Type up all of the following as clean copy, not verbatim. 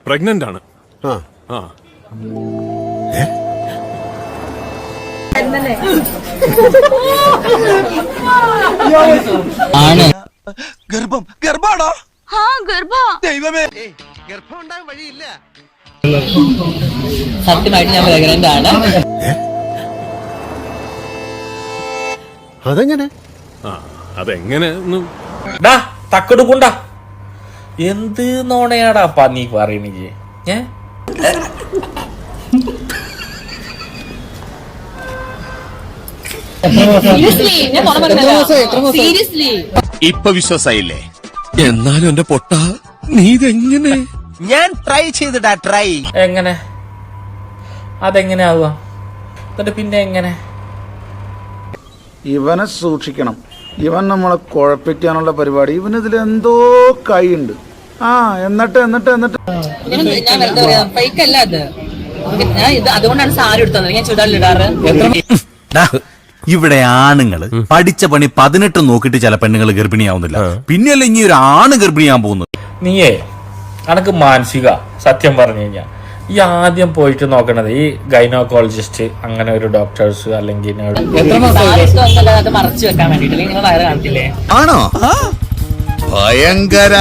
Pregnant ആണ്. ഗർഭാണോ? ദൈവമേ, ഗർഭം ഉണ്ടാകാൻ വഴിയില്ല. സത്യമായിട്ട് ഞാൻ പ്രഗ്നന്റ് ആണ്. അതെങ്ങനെ? അതെങ്ങനെ തക്കെടുക്കണ്ട. എന്ത് നോണയാടാ നീ പറയണേ? ഇപ്പൊ വിശ്വാസായില്ലേ? എന്നാലും എന്റെ പൊട്ട നീ ഇതെങ്ങനെ? ഞാൻ ട്രൈ ചെയ്തിട്ടാ. ട്രൈ എങ്ങനെ? അതെങ്ങനെയാവുക? എന്നിട്ട് പിന്നെ എങ്ങനെ? ഇവനെ സൂക്ഷിക്കണം. ഇവൻ നമ്മളെ കുഴപ്പിക്കാനുള്ള പരിപാടി. ഇവനിതിൽ എന്തോ കൈയുണ്ട്. എന്നിട്ട് അതുകൊണ്ടാണ് സാരി എടുത്തത്. ഞാൻ ചുടാലിടാറ്. ഇവിടെ ആണുങ്ങള് പഠിച്ച പണി 18 നോക്കിട്ട് ചില പെണ്ണുങ്ങൾ ഗർഭിണിയാവുന്നില്ല. പിന്നെയല്ല ഇനി ഒരു ആണ് ഗർഭിണിയാൻ പോകുന്നത്. നീയേ അനക്ക് മാനസിക സത്യം പറഞ്ഞു കഴിഞ്ഞാ ഈ ആദ്യം പോയിട്ട് നോക്കണത് ഈ ഗൈനോക്കോളജിസ്റ്റ്, അങ്ങനെ ഒരു ഡോക്ടേഴ്സ് അല്ലെങ്കിൽ മറച്ചു വെക്കാൻ വേണ്ടിട്ട് നിങ്ങൾ വയറ് കാണില്ലേ? ആണോ? ഭയങ്കര.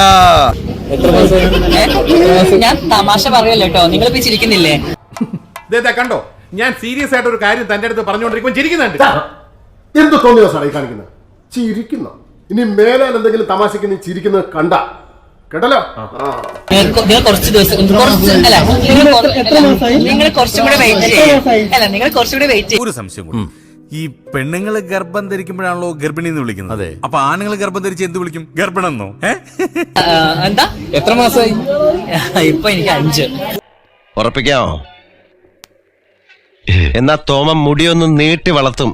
ഞാൻ തമാശ പറയല്ലോ കേട്ടോ, നിങ്ങൾ ഇപ്പൊ ചിരിക്കുന്നില്ലേ? കണ്ടോ, ഞാൻ സീരിയസ് ആയിട്ട് ഒരു കാര്യം തന്റെ അടുത്ത് പറഞ്ഞുകൊണ്ടിരിക്കുമ്പോൾ ചിരിക്കുന്നുണ്ട്. എന്ത് തോന്നിയോ സാറേ ഈ കാണിക്കുന്നത്? ചിരിക്കുന്നു. ഇനി മേലാൽ എന്തെങ്കിലും തമാശക്ക് നീ ചിരിക്കുന്നത് കണ്ട കേട്ടല്ലോ. നിങ്ങൾ കുറച്ച് ദിവസം നിങ്ങൾ കുറച്ചുകൂടെ വെയിറ്റ് ചെയ്യും. നിങ്ങൾ കുറച്ചുകൂടെ വെയിറ്റ് ചെയ്യും. ഒരു സംശയം കൂടി. ഈ പെണ്ണുങ്ങള് ഗർഭം ധരിക്കുമ്പോഴാണല്ലോ ഗർഭിണി എന്ന് വിളിക്കുന്നത്. അപ്പൊ ആണുങ്ങൾ ഗർഭം ധരിച്ച് എന്ത് വിളിക്കും? ഗർഭിണെന്നോ? എന്താ? എത്ര മാസമായി? ഇപ്പൊ എനിക്ക് 5. ഉറപ്പിക്കാമോ? എന്നാ തോമം മുടിയൊന്ന് നീട്ടി വളർത്തും.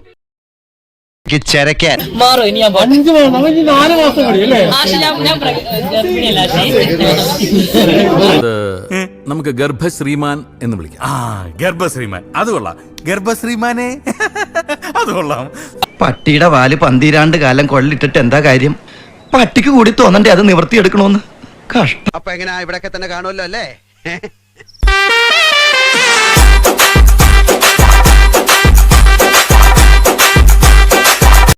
മാറോ ഇനി ഞാൻ 4 മാസം നമുക്ക് ഗർഭശ്രീമാൻ എന്ന് വിളിക്കാം. ഗർഭശ്രീമാൻ, അത് കൊള്ളാം. ഗർഭശ്രീമാനെ, അത് കൊള്ളാം. പട്ടിയുടെ വാല് 12 കാലം കൊള്ളിട്ടിട്ട് എന്താ കാര്യം? പട്ടിക്ക് കൂടി തോന്നണ്ടേ അത് നിവർത്തിയെടുക്കണോന്ന്? കഷ്ടം. അപ്പൊ എങ്ങനെയാ, ഇവിടൊക്കെ തന്നെ കാണുമല്ലോ അല്ലേ?